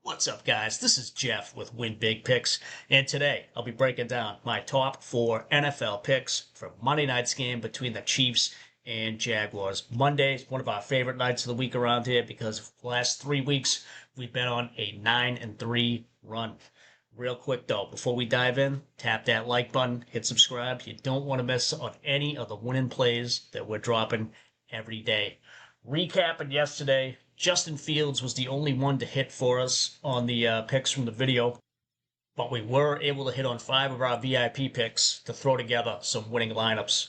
What's up, guys? This is Jeff with WinBigPicks, and today I'll be breaking down my top four NFL picks for Monday night's game between the Chiefs and Jaguars. Monday is one of our favorite nights of the week around here because the last 3 weeks we've been on a 9-3 run. Real quick though, before we dive in, tap that like button, hit subscribe. You don't want to miss on any of the winning plays that we're dropping every day. Recapping yesterday, Justin Fields was the only one to hit for us on the picks from the video, but we were able to hit on 5 of our VIP picks to throw together some winning lineups.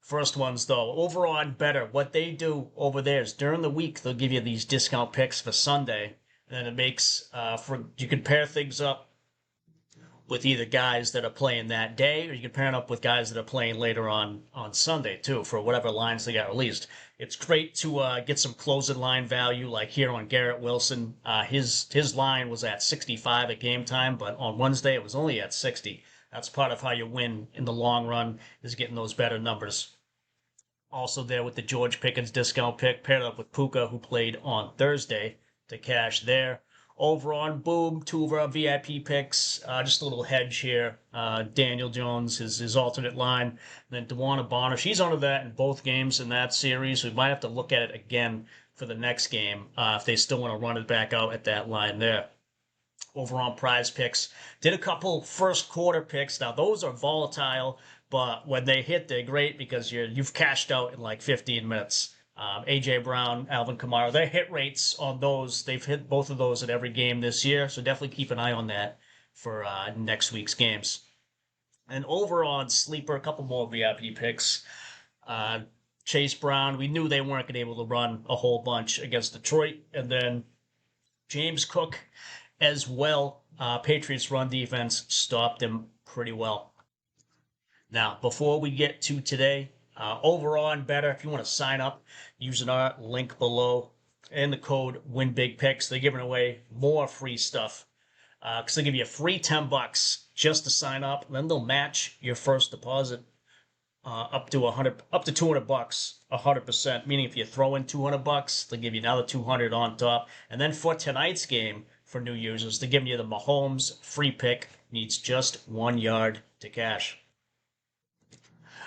First ones, though, over on Betr, what they do over there is during the week, they'll give you these discount picks for Sunday, and then it makes, you can pair things up with either guys that are playing that day, or you can pair it up with guys that are playing later on Sunday too, for whatever lines they got released. It's great to get some closing line value, like here on Garrett Wilson. His line was at 65 at game time, but on Wednesday it was only at 60. That's part of how you win in the long run, is getting those better numbers. Also there with the George Pickens discount pick, paired up with Puka, who played on Thursday, to cash there. Over on Boom, 2 of our VIP picks. Just a little hedge here. Daniel Jones, his alternate line. And then Wanna Parlay. She's under that in both games in that series. We might have to look at it again for the next game if they still want to run it back out at that line there. Over on Prizepicks, did a couple first quarter picks. Now those are volatile, but when they hit, they're great because you've cashed out in like 15 minutes. A.J. Brown, Alvin Kamara, their hit rates on those, they've hit both of those at every game this year, so definitely keep an eye on that for next week's games. And over on Sleeper, a couple more VIP picks. Chase Brown, we knew they weren't going to be able to run a whole bunch against Detroit. And then James Cook as well. Patriots run defense stopped him pretty well. Now, before we get to today, over on Betr, if you want to sign up using our link below and the code WINBIGPICKS, they're giving away more free stuff. Because they give you a free $10 just to sign up, and then they'll match your first deposit up to $200, 100%. Meaning if you throw in $200, they'll give you another $200 on top. And then for tonight's game, for new users, they're giving you the Mahomes free pick. Needs just 1 yard to cash.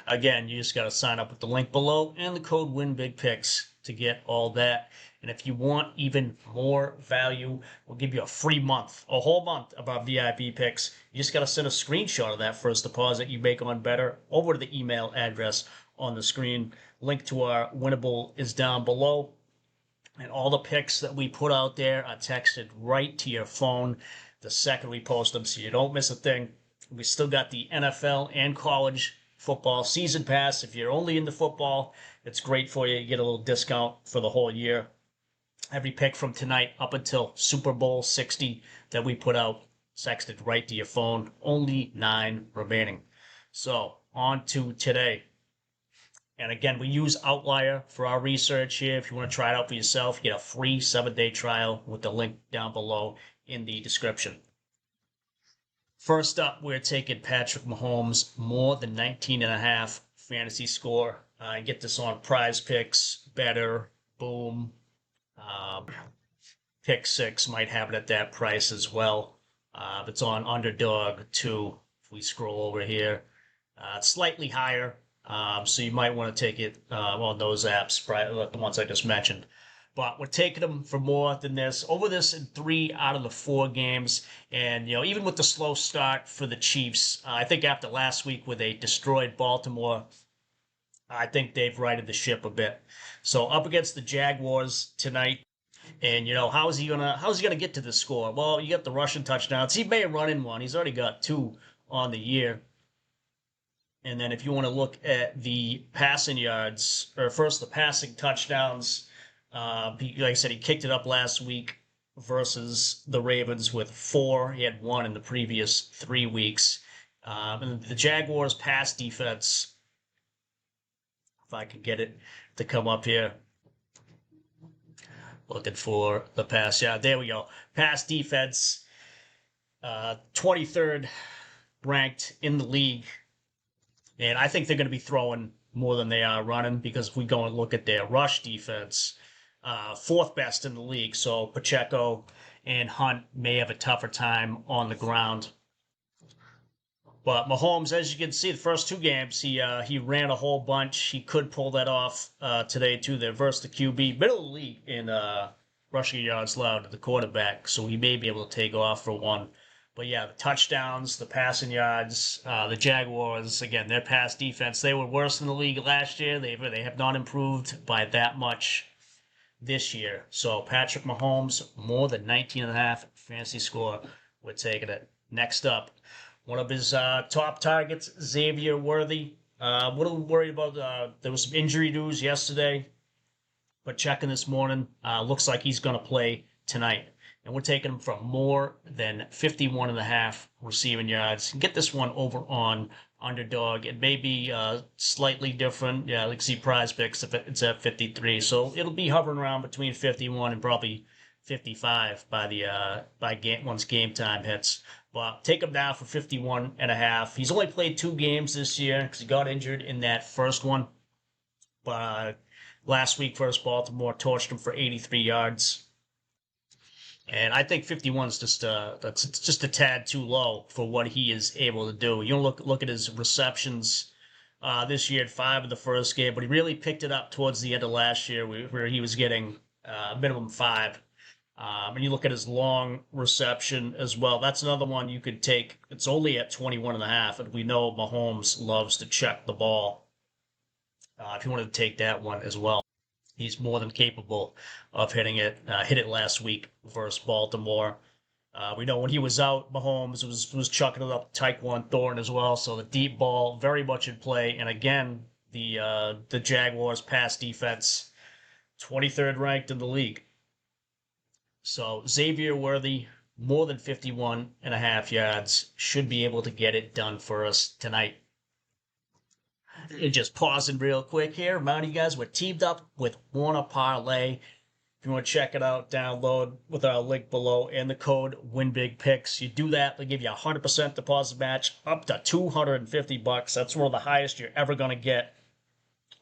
Again, you just got to sign up with the link below and the code WINBIGPICKS to get all that. And if you want even more value, we'll give you a free month, a whole month of our VIP picks. You just got to send a screenshot of that first deposit you make on Betr over to the email address on the screen. Link to our winnable is down below. And all the picks that we put out there are texted right to your phone the second we post them, so you don't miss a thing. We still got the NFL and college football season pass. If you're only into football, it's great for you. You get a little discount for the whole year. Every pick from tonight up until Super Bowl 60 that we put out, texted right to your phone. Only 9 remaining. So, on to today. And again, we use Outlier for our research here. If you want to try it out for yourself, you get a free 7-day trial with the link down below in the description. First up, we're taking Patrick Mahomes more than 19.5 fantasy score. Get this on Prizepicks, Betr, Boom. Pick 6 might have it at that price as well. It's on Underdog too. If we scroll over here, it's slightly higher. So you might want to take it on those apps, the ones I just mentioned. But we're taking them for more than this. Over this in 3 out of the 4 games. And, even with the slow start for the Chiefs, I think after last week where they destroyed Baltimore, I think they've righted the ship a bit. So up against the Jaguars tonight. And, how's he gonna get to the score? Well, you got the rushing touchdowns. He may run in one. He's already got 2 on the year. And then if you want to look at the passing yards, or first the passing touchdowns, like I said, he kicked it up last week versus the Ravens with 4. He had 1 in the previous 3 weeks. And the Jaguars' pass defense, if I can get it to come up here, looking for the pass. Yeah, there we go. Pass defense, 23rd ranked in the league. And I think they're going to be throwing more than they are running, because if we go and look at their rush defense, fourth best in the league. So Pacheco and Hunt may have a tougher time on the ground. But Mahomes, as you can see, the first two games he ran a whole bunch. He could pull that off today too. They're versus the QB, middle of the league in rushing yards allowed to the quarterback, so he may be able to take off for one. But yeah, the touchdowns, the passing yards, the Jaguars again, their pass defense, they were worse in the league last year. They have not improved by that much this year. So Patrick Mahomes, more than 19.5 fantasy score. We're taking it. Next up, one of his top targets, Xavier Worthy. A little worried about there was some injury news yesterday, but checking this morning, looks like he's going to play tonight. And we're taking him for more than 51.5 receiving yards. Get this one over on Underdog. It may be slightly different. Yeah, like see Prizepicks if it's at 53. So it'll be hovering around between 51 and probably 55 once game time hits. But take him down for 51.5. He's only played 2 games this year because he got injured in that first one. But last week versus Baltimore, torched him for 83 yards. And I think 51 is just it's just a tad too low for what he is able to do. You look at his receptions this year at 5 in the first game, but he really picked it up towards the end of last year where he was getting minimum 5. And you look at his long reception as well. That's another one you could take. It's only at 21.5, and we know Mahomes loves to check the ball. If you wanted to take that one as well, he's more than capable of hitting it. Hit it last week versus Baltimore. We know when he was out, Mahomes was chucking it up Tyquan Thornton as well. So the deep ball very much in play. And again, the Jaguars pass defense, 23rd ranked in the league. So Xavier Worthy, more than 51.5 yards, should be able to get it done for us tonight. And just pausing real quick here, reminding you guys we're teamed up with Wanna Parlay. If you want to check it out, download with our link below and the code WINBIGPICKS. You do that, they give you a 100% deposit match up to $250. That's one of the highest you're ever going to get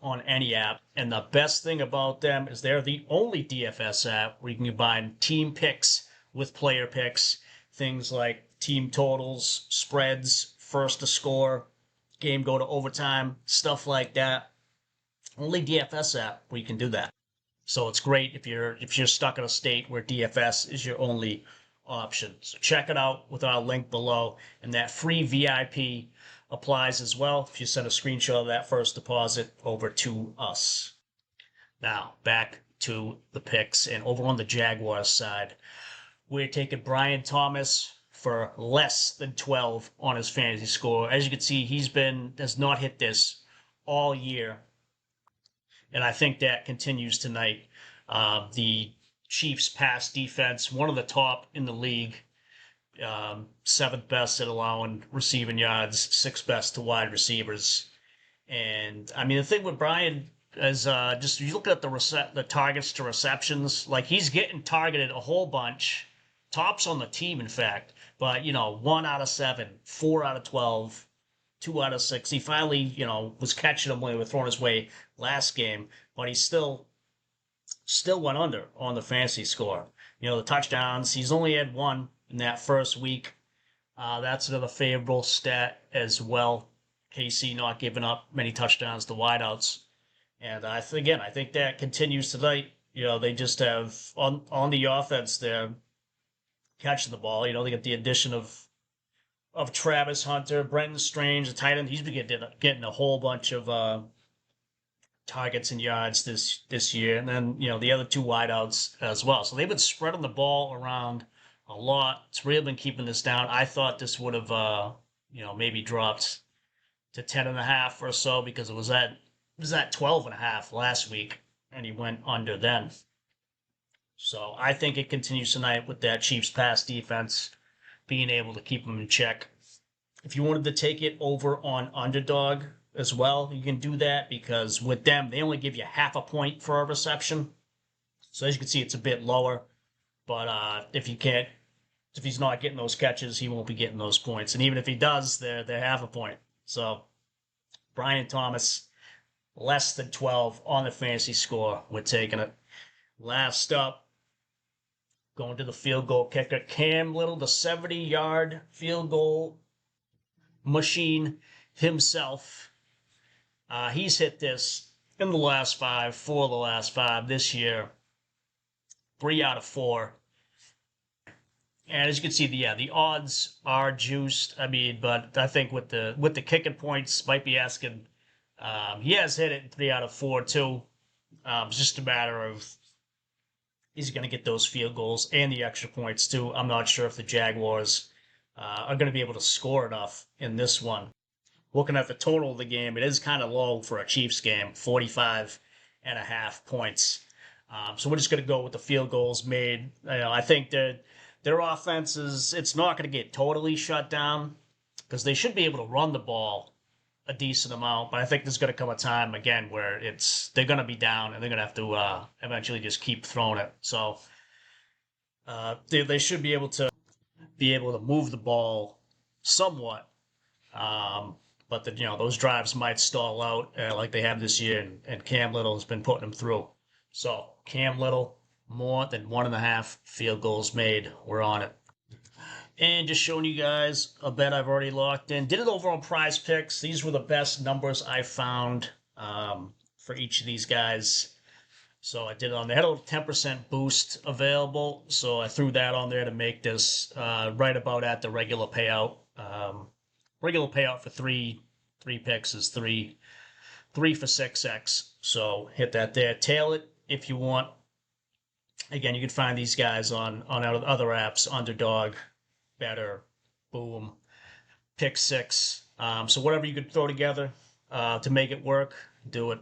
on any app. And the best thing about them is they're the only DFS app where you can combine team picks with player picks. Things like team totals, spreads, first to score, game go to overtime, stuff like that. Only DFS app where you can do that. So it's great if you're stuck in a state where DFS is your only option. So check it out with our link below, and that free VIP applies as well if you send a screenshot of that first deposit over to us. Now back to the picks, and over on the Jaguars side, we're taking Brian Thomas for less than 12 on his fantasy score. As you can see, has not hit this all year, and I think that continues tonight. The Chiefs' pass defense, one of the top in the league, 7th best at allowing receiving yards, 6th best to wide receivers. And I mean, the thing with Brian is just you look at the targets to receptions, like he's getting targeted a whole bunch, tops on the team, in fact. But 1 out of 7, 4 out of 12, 2 out of 6. He finally, was catching them when they were thrown his way last game, but he still went under on the fantasy score. The touchdowns, he's only had 1 in that first week. That's another favorable stat as well. KC not giving up many touchdowns to wideouts. And I think that continues tonight. They just have, on the offense, they're catching the ball. They get the addition of Travis Hunter, Brenton Strange, the tight end. He's been getting a whole bunch of targets and yards this year. And then, the other 2 wideouts as well. So they've been spreading the ball around a lot. It's really been keeping this down. I thought this would have, maybe dropped to 10.5 or so because it was at 12.5 last week, and he went under then. So I think it continues tonight with that Chiefs pass defense being able to keep them in check. If you wanted to take it over on Underdog as well, you can do that because with them, they only give you half a point for a reception. So as you can see, it's a bit lower. But if he's not getting those catches, he won't be getting those points. And even if he does, they're half a point. So Brian Thomas, less than 12 on the fantasy score. We're taking it. Last up, going to the field goal kicker, Cam Little, the 70-yard field goal machine himself. He's hit this in the last 5, 4 of the last 5 this year. 3 out of 4. And as you can see, the odds are juiced. I mean, but I think with the kicking points, might be asking. He has hit it 3 out of 4 too. It's just a matter of is he going to get those field goals and the extra points too. I'm not sure if the Jaguars are going to be able to score enough in this one. Looking at the total of the game, it is kind of low for a Chiefs game, 45.5 points. So we're just going to go with the field goals made. I think that their offense it's not going to get totally shut down because they should be able to run the ball a decent amount. But I think there's going to come a time again where they're going to be down and they're going to have to eventually just keep throwing it. So they should be able to move the ball somewhat. But those drives might stall out like they have this year, and Cam Little has been putting them through. So Cam Little, more than 1.5 field goals made. We're on it. And just showing you guys a bet I've already locked in. Did it over on Prizepicks. These were the best numbers I found for each of these guys. So I did it on. They had a 10% boost available, so I threw that on there to make this right about at the regular payout. Regular payout for three picks is three for 6x. So hit that there. Tail it if you want. Again, you can find these guys on other apps, Underdog, Betr, Boom, Pick 6. So whatever you could throw together to make it work, do it.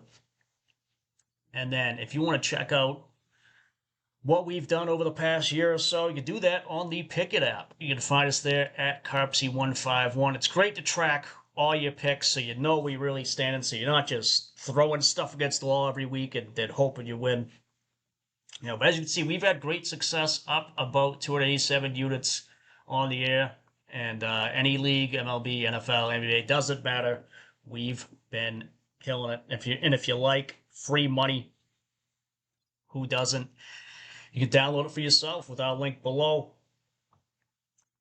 And then if you want to check out what we've done over the past year or so, you can do that on the Pickett app. You can find us there at Carpsy151. It's great to track all your picks so you know where you're really standing, so you're not just throwing stuff against the wall every week and then hoping you win. But as you can see, we've had great success, up about 287 units on the air. And any league, MLB, NFL, NBA, doesn't matter. We've been killing it. If you like free money, who doesn't? You can download it for yourself with our link below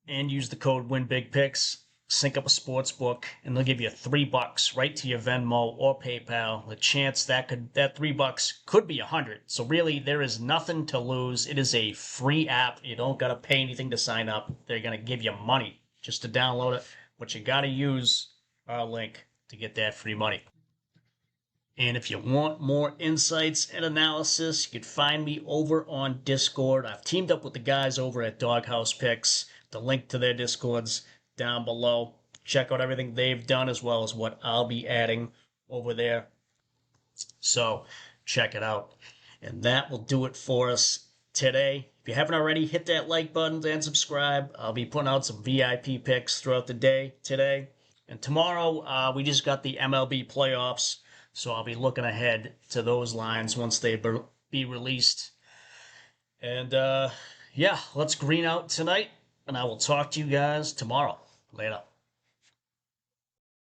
and use the code WINBIGPICKS. Sync up a sports book, and they'll give you $3 right to your Venmo or PayPal. The chance that $3 could be 100. So really, there is nothing to lose. It is a free app. You don't gotta pay anything to sign up. They're gonna give you money just to download it, but you gotta use our link to get that free money. And if you want more insights and analysis, you can find me over on Discord. I've teamed up with the guys over at Doghouse Picks. The link to their Discords down below. Check out everything they've done as well as what I'll be adding over there. So check it out. And that will do it for us today. If you haven't already, hit that like button and subscribe. I'll be putting out some VIP picks throughout the day today. And tomorrow, we just got the MLB playoffs. So I'll be looking ahead to those lines once they be released. And yeah, let's green out tonight. And I will talk to you guys tomorrow. Later.